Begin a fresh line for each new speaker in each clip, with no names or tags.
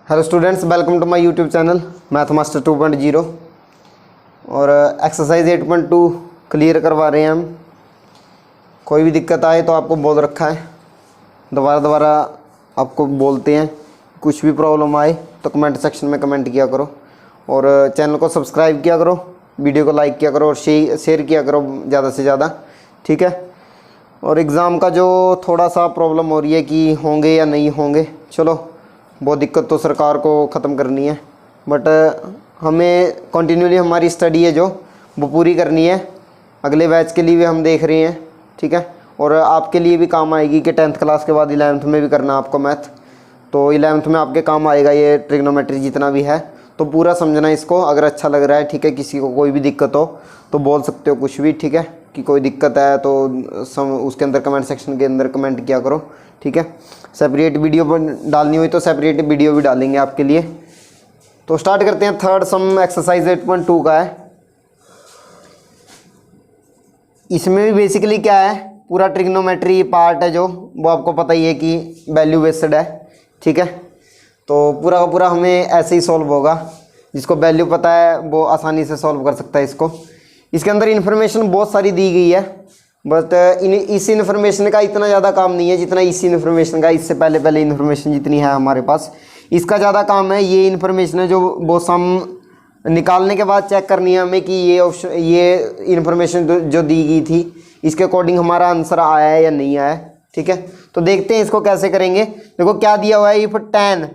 Hello students, welcome to my YouTube channel Math Master 2.0 और exercise 8.2 clear करवा रहे हैं हम। कोई भी दिक्कत आए तो आपको बोल रखा है, दोबारा आपको बोलते हैं। कुछ भी प्रॉब्लम आए तो कमेंट सेक्शन में कमेंट किया करो और चैनल को सब्सक्राइब किया करो, वीडियो को लाइक किया करो और शेयर किया करो ज़्यादा से ज़्यादा, ठीक है। और एग्ज़ाम का जो थोड़ा सा प्रॉब्लम हो रही है कि होंगे या नहीं होंगे, चलो वो दिक्कत तो सरकार को ख़त्म करनी है, बट हमें कंटिन्यूली हमारी स्टडी है जो वो पूरी करनी है। अगले बैच के लिए भी हम देख रहे हैं, ठीक है। और आपके लिए भी काम आएगी कि 10th क्लास के बाद 11th में भी करना आपको मैथ, तो 11th में आपके काम आएगा ये ट्रिग्नोमेट्री जितना भी है। तो पूरा समझना इसको, अगर अच्छा लग रहा है, ठीक है। किसी को कोई भी दिक्कत हो तो बोल सकते हो कुछ भी, ठीक है। कि कोई दिक्कत है तो उसके अंदर कमेंट सेक्शन के अंदर कमेंट किया करो, ठीक है। सेपरेट वीडियो डालनी हुई तो सेपरेट वीडियो भी डालेंगे आपके लिए। तो स्टार्ट करते हैं। थर्ड सम एक्सरसाइज 8.2 का है। इसमें भी बेसिकली क्या है, पूरा ट्रिग्नोमेट्री पार्ट है जो वो आपको पता ही है कि वैल्यू बेस्ड है, ठीक है। तो पूरा का पूरा हमें ऐसे ही सॉल्व होगा। जिसको वैल्यू पता है वो आसानी से सॉल्व कर सकता है इसको। इसके अंदर इन्फॉर्मेशन बहुत सारी दी गई है, बट इस इन्फॉर्मेशन का इतना ज़्यादा काम नहीं है जितना इस इन्फॉर्मेशन का। इससे पहले इन्फॉर्मेशन जितनी है हमारे पास, इसका ज़्यादा काम है। ये इन्फॉर्मेशन है जो वो सम निकालने के बाद चेक करनी है हमें कि ये ऑप्शन, ये इन्फॉर्मेशन जो दी गई थी इसके अकॉर्डिंग हमारा आंसर आया है या नहीं आया, ठीक है। तो देखते हैं इसको कैसे करेंगे। देखो क्या दिया हुआ है, इफ tan,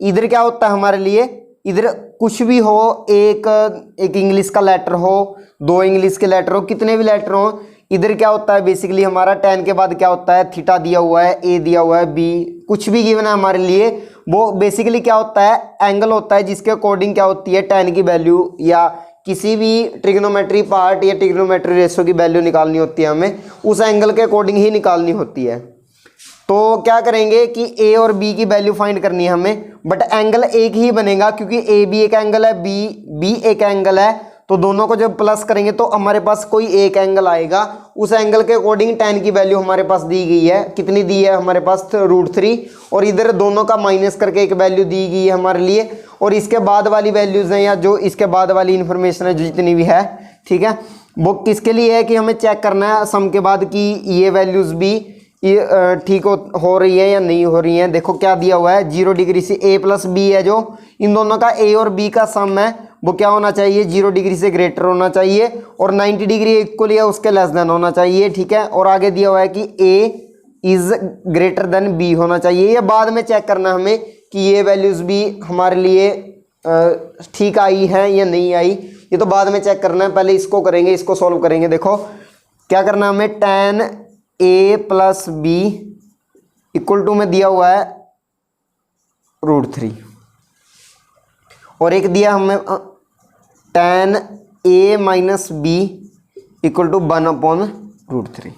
इधर क्या होता है हमारे लिए, इधर कुछ भी हो, एक इंग्लिश का लेटर हो, दो इंग्लिश के लेटर हो, कितने भी लेटर हो, इधर क्या होता है बेसिकली हमारा tan के बाद क्या होता है, थीटा दिया हुआ है, a दिया हुआ है, b कुछ भी गिवन है हमारे लिए, वो बेसिकली क्या होता है, एंगल होता है जिसके अकॉर्डिंग क्या होती है tan की वैल्यू या किसी भी ट्रिग्नोमेट्री पार्ट या ट्रिग्नोमेट्री रेशो की वैल्यू निकालनी होती है हमें, उस एंगल के अकॉर्डिंग ही निकालनी होती है। तो क्या करेंगे कि a और b की वैल्यू फाइंड करनी है हमें, बट एंगल एक ही बनेगा क्योंकि a भी एक एंगल है, b एक एंगल है। तो दोनों को जब प्लस करेंगे तो हमारे पास कोई एक एंगल आएगा, उस एंगल के अकॉर्डिंग tan की वैल्यू हमारे पास दी गई है। कितनी दी है हमारे पास, √3। और इधर दोनों का माइनस करके एक वैल्यू दी गई है हमारे लिए। और इसके बाद वाली वैल्यूज़ हैं या जो इसके बाद वाली इन्फॉर्मेशन है जो जितनी भी है, ठीक है, वो किसके लिए है कि हमें चेक करना है सम के बाद कि ये वैल्यूज़ भी ये ठीक हो रही है या नहीं हो रही है। देखो क्या दिया हुआ है, 0 डिग्री से a + b है जो इन दोनों का a और b का सम है, वो क्या होना चाहिए, 0 डिग्री से ग्रेटर होना चाहिए और 90 डिग्री इक्वल या उसके लेस देन होना चाहिए, ठीक है। और आगे दिया हुआ है कि a is greater than b होना चाहिए। ये बाद में चेक करना हमें कि ये वैल्यूज़ भी हमारे लिए ठीक आई है या नहीं आई, ये तो बाद में चेक करना है। पहले इसको करेंगे, इसको सॉल्व करेंगे। देखो क्या करना है हमें, tan a + b equal to में दिया हुआ है √3 और एक दिया हमें tan a - b equal to 1/√3।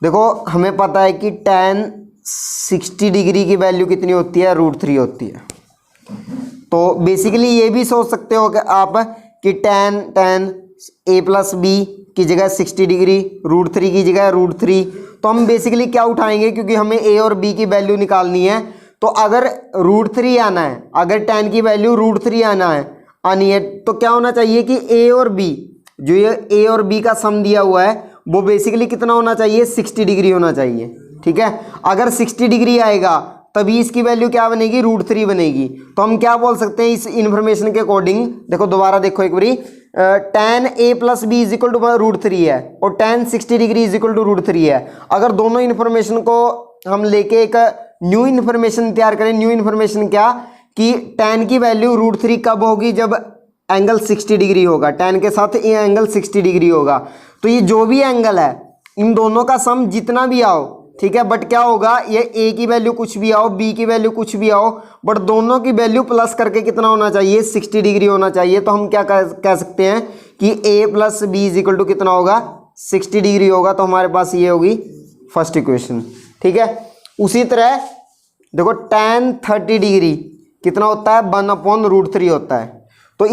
देखो हमें पता है कि tan 60 डिग्री की वैल्यू कितनी होती है, √3 होती है। तो बेसिकली ये भी सोच सकते हो कि आप कि tan a + b की जगह 60 डिग्री, √3 की जगह √3। तो हम बेसिकली क्या उठाएंगे, क्योंकि हमें a और b की वैल्यू निकालनी है। तो अगर √3 आना है, अगर tan की वैल्यू √3 आनी है तो क्या होना चाहिए कि a और b, जो ये a और b का सम दिया हुआ है वो बेसिकली कितना होना चाहिए, 60 डिग्री होना चाहिए, ठीक है। अगर 60 डिग्री आएगा तभी इसकी वैल्यू क्या बनेगी, √3 बनेगी। तो हम क्या बोल सकते हैं इस इन्फॉर्मेशन के अकॉर्डिंग, देखो दोबारा देखो एक बारी, tan a + b equal to √3 है और tan 60 डिग्री इक्वल टू √3 है। अगर दोनों इन्फॉर्मेशन को हम लेके एक न्यू इन्फॉर्मेशन तैयार करें, न्यू इन्फॉर्मेशन क्या कि tan की वैल्यू √3 कब होगी, जब एंगल 60 डिग्री होगा, tan के साथ ये एंगल 60 डिग्री होगा। तो ये जो भी एंगल है इन दोनों का सम जितना भी आओ, ठीक है, बट क्या होगा, ये a की वैल्यू कुछ भी आओ, b की वैल्यू कुछ भी आओ, बट दोनों की वैल्यू प्लस करके कितना होना चाहिए, 60 डिग्री होना चाहिए। तो हम क्या कह सकते हैं कि a + b इक्वल टू कितना होगा, 60 डिग्री होगा। तो हमारे पास ये होगी फर्स्ट इक्वेशन, ठीक है। उसी तरह देखो tan 30 डिग्री कितना होता है, 1/√3 होता है। तो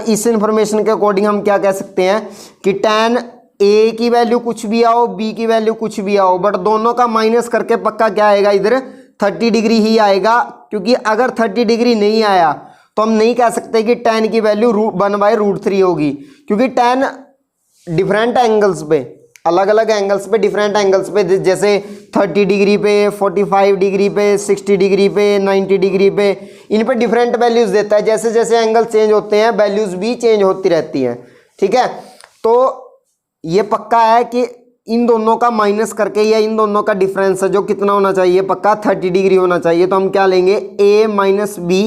इस इंफॉर्मेशन के अकॉर्डिंग हम क्या कह सकते हैं कि tan ए की वैल्यू कुछ भी आओ, बी की वैल्यू कुछ भी आओ, बट दोनों का माइनस करके पक्का क्या आएगा, इधर 30 डिग्री ही आएगा, क्योंकि अगर 30 डिग्री नहीं आया तो हम नहीं कह सकते कि tan की वैल्यू 1/√3 होगी, क्योंकि tan डिफरेंट एंगल्स पे, अलग अलग एंगल्स पे, डिफरेंट एंगल्स पे, जैसे 30 डिग्री पे, 45 डिग्री पे, 60 डिग्री पे, 90 डिग्री पे, इन पे डिफरेंट वैल्यूज देता है। जैसे जैसे एंगल चेंज होते हैं वैल्यूज भी चेंज होती रहती हैं, ठीक है। तो ये पक्का है कि इन दोनों का माइनस करके या इन दोनों का डिफरेंस है जो कितना होना चाहिए, पक्का 30 डिग्री होना चाहिए। तो हम क्या लेंगे, a minus B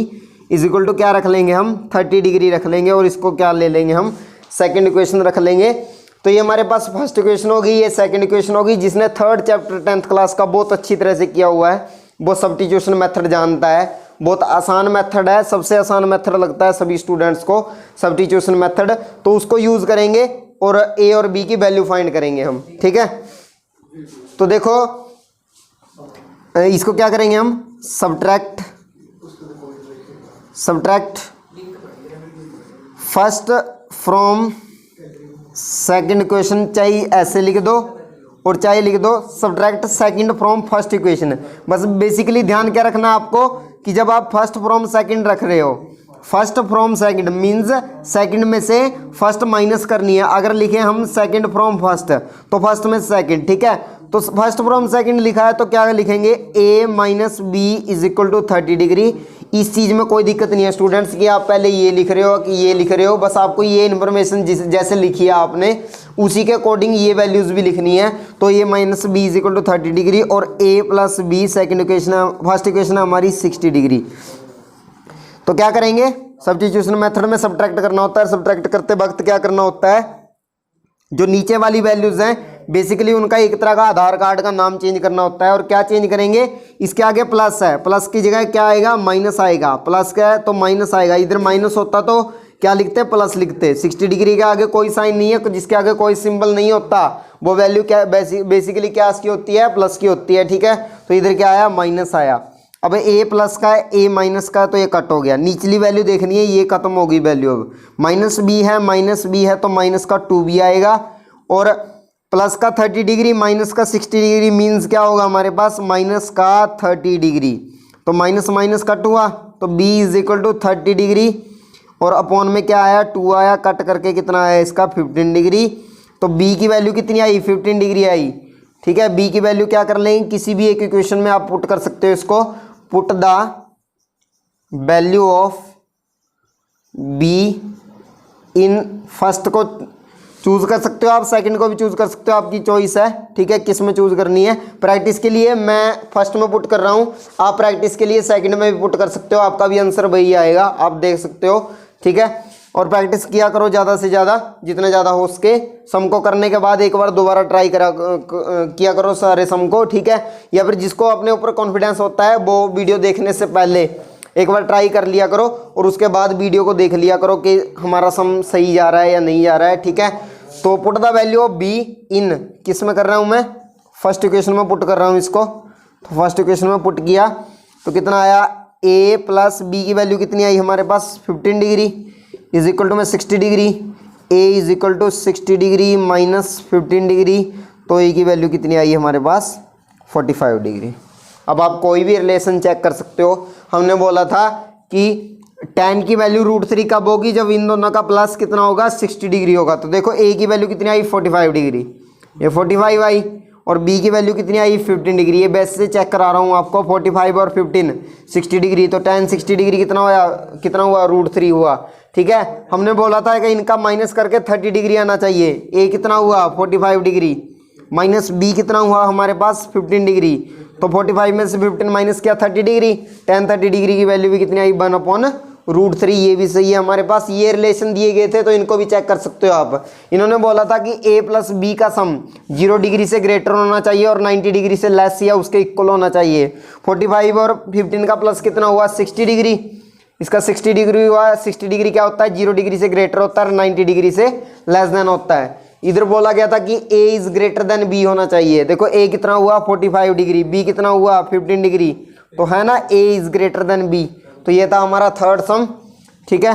is equal to क्या रख लेंगे हम, 30 डिग्री रख लेंगे, और इसको क्या ले लेंगे हम, सेकंड इक्वेशन रख लेंगे। तो ये हमारे पास फर्स्ट इक्वेशन होगी, ये सेकंड इक्वेशन होगी। जिसने थर्ड चैप्टर 10th क्लास का बहुत अच्छी तरह से किया हुआ है वो सब्स्टिट्यूशन मेथड जानता है। बहुत आसान मेथड है, सबसे आसान मेथड लगता है सभी स्टूडेंट्स को सब्स्टिट्यूशन मेथड। तो उसको यूज़ करेंगे और a और b की वैल्यू फाइंड करेंगे हम, ठीक है। तो देखो इसको क्या करेंगे हम, subtract first from second equation, चाहे ऐसे लिख दो और चाहे लिख दो subtract second from first equation. बस बेसिकली ध्यान क्या रखना आपको कि जब आप फर्स्ट फ्रॉम सेकंड रख रहे हो, first from second means second में से फर्स्ट माइनस करनी है। अगर लिखे हम सेकंड फ्रॉम फर्स्ट तो फर्स्ट में सेकंड, ठीक है। तो फर्स्ट फ्रॉम सेकंड लिखा है तो क्या लिखेंगे, a minus B is equal to 30 degree. इस चीज़ में कोई दिक्कत नहीं है स्टूडेंट्स कि आप पहले ये लिख रहे हो कि ये लिख रहे हो, बस आपको ये इन्फॉर्मेशन जैसे लिखी है आपने उसी के अकॉर्डिंग ये वैल्यूज़ भी लिखनी है। तो ये minus B is equal to 30 degree और a plus B second equation, first equation हमारी 60 डिग्री। तो क्या करेंगे, सब्स्टिट्यूशन मेथड में सब्ट्रैक्ट करना होता है। सब्ट्रैक्ट करते वक्त क्या करना होता है, जो नीचे वाली वैल्यूज हैं बेसिकली उनका एक तरह का आधार कार्ड का नाम चेंज करना होता है। और क्या चेंज करेंगे, इसके आगे प्लस है, प्लस की जगह क्या आएगा, माइनस आएगा। प्लस क्या है तो माइनस आएगा, इधर माइनस होता तो क्या लिखते, प्लस लिखते। 60 डिग्री के आगे कोई साइन नहीं है, जिसके आगे कोई सिंबल नहीं होता वो वैल्यू क्या बेसिकली क्या इसकी होती है, प्लस की होती है, ठीक है। तो इधर क्या आया, माइनस आया। अब a प्लस का है, a माइनस का, तो ये कट हो गया। निचली वैल्यू देखनी है, ये खत्म होगी वैल्यू। अब माइनस b है तो माइनस का 2b आएगा, और प्लस का 30 डिग्री माइनस का 60 डिग्री मीन्स क्या होगा हमारे पास, माइनस का 30 डिग्री। तो माइनस माइनस कट हुआ तो b is equal to 30 degree, और अपॉन में क्या आया, 2 आया, कट करके कितना आया इसका 15 डिग्री। तो b की वैल्यू कितनी आई, 15 डिग्री आई, ठीक है। b की वैल्यू क्या कर लेंगे, किसी भी एक इक्वेशन में आप पुट कर सकते हो इसको, put the value of b in first को चूज कर सकते हो आप, सेकंड को भी चूज कर सकते हो, आपकी चॉइस है, ठीक है, किस में चूज करनी है। प्रैक्टिस के लिए मैं फर्स्ट में पुट कर रहा हूं, आप प्रैक्टिस के लिए सेकंड में भी पुट कर सकते हो, आपका भी आंसर वही आएगा, आप देख सकते हो, ठीक है। और प्रैक्टिस किया करो ज़्यादा से ज़्यादा, जितना ज़्यादा हो सके। सम को करने के बाद एक बार दोबारा ट्राई किया करो सारे सम को, ठीक है। या फिर जिसको अपने ऊपर कॉन्फिडेंस होता है वो वीडियो देखने से पहले एक बार ट्राई कर लिया करो, और उसके बाद वीडियो को देख लिया करो कि हमारा सम सही जा रहा है या नहीं जा रहा है, ठीक है। तो put the value of b इन, किस में कर रहा हूँ मैं, फर्स्ट इक्वेशन में पुट कर रहा हूँ इसको। तो फर्स्ट इक्वेशन में पुट किया तो कितना आया, a प्लस बी की वैल्यू कितनी आई हमारे पास, 15 डिग्री इज इक्वल टू में 60 degree, a is equal to 60 degree minus 15 degree. तो a की वैल्यू कितनी आई हमारे पास, 45 डिग्री। अब आप कोई भी रिलेशन चेक कर सकते हो। हमने बोला था कि tan की वैल्यू √3 कब होगी, जब इन दोनों का प्लस कितना होगा, 60 डिग्री होगा। तो देखो a की वैल्यू कितनी आई, 45 डिग्री, ये 45 आई, और b की वैल्यू कितनी आई, 15 डिग्री। ये बेस से चेक करा रहा हूँ आपको, 45 और 15 60 डिग्री। तो tan 60 डिग्री कितना हुआ √3 हुआ, ठीक है। हमने बोला था कि इनका माइनस करके 30 डिग्री आना चाहिए। a कितना हुआ, 45 डिग्री, माइनस b कितना हुआ हमारे पास, 15 डिग्री। तो 45 में से 15 माइनस किया 30 डिग्री, tan 30 डिग्री की वैल्यू भी कितनी आई, 1/√3। ये भी सही है हमारे पास। ये रिलेशन दिए गए थे तो इनको भी चेक कर सकते हो आप। इन्होंने बोला था कि a प्लस बी का सम 0 डिग्री से ग्रेटर होना चाहिए और 90 डिग्री से लेस या उसके इक्वल होना चाहिए। 45 और 15 का प्लस कितना हुआ, 60 डिग्री, इसका 60 डिग्री हुआ। 60 डिग्री क्या होता है, 0 डिग्री से ग्रेटर होता है, 90 डिग्री से लेस देन होता है। इधर बोला गया था कि a is greater than b होना चाहिए। देखो a कितना हुआ, 45 डिग्री, b कितना हुआ, 15 डिग्री, तो है ना a is greater than b। तो ये था हमारा थर्ड सम, ठीक है।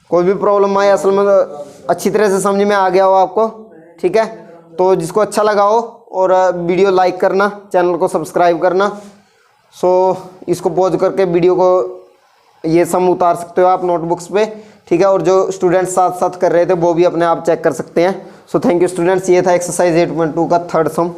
कोई भी प्रॉब्लम आए, असल में अच्छी तरह से समझ में आ गया हो आपको, ठीक है। तो जिसको अच्छा लगा हो और वीडियो लाइक करना, चैनल को सब्सक्राइब करना। सो इसको पॉज करके वीडियो को ये सम उतार सकते हो आप नोटबुक्स पे, ठीक है। और जो स्टूडेंट्स साथ साथ कर रहे थे वो भी अपने आप चेक कर सकते हैं। सो थैंक यू स्टूडेंट्स, ये था एक्सरसाइज 8.2 का थर्ड सम।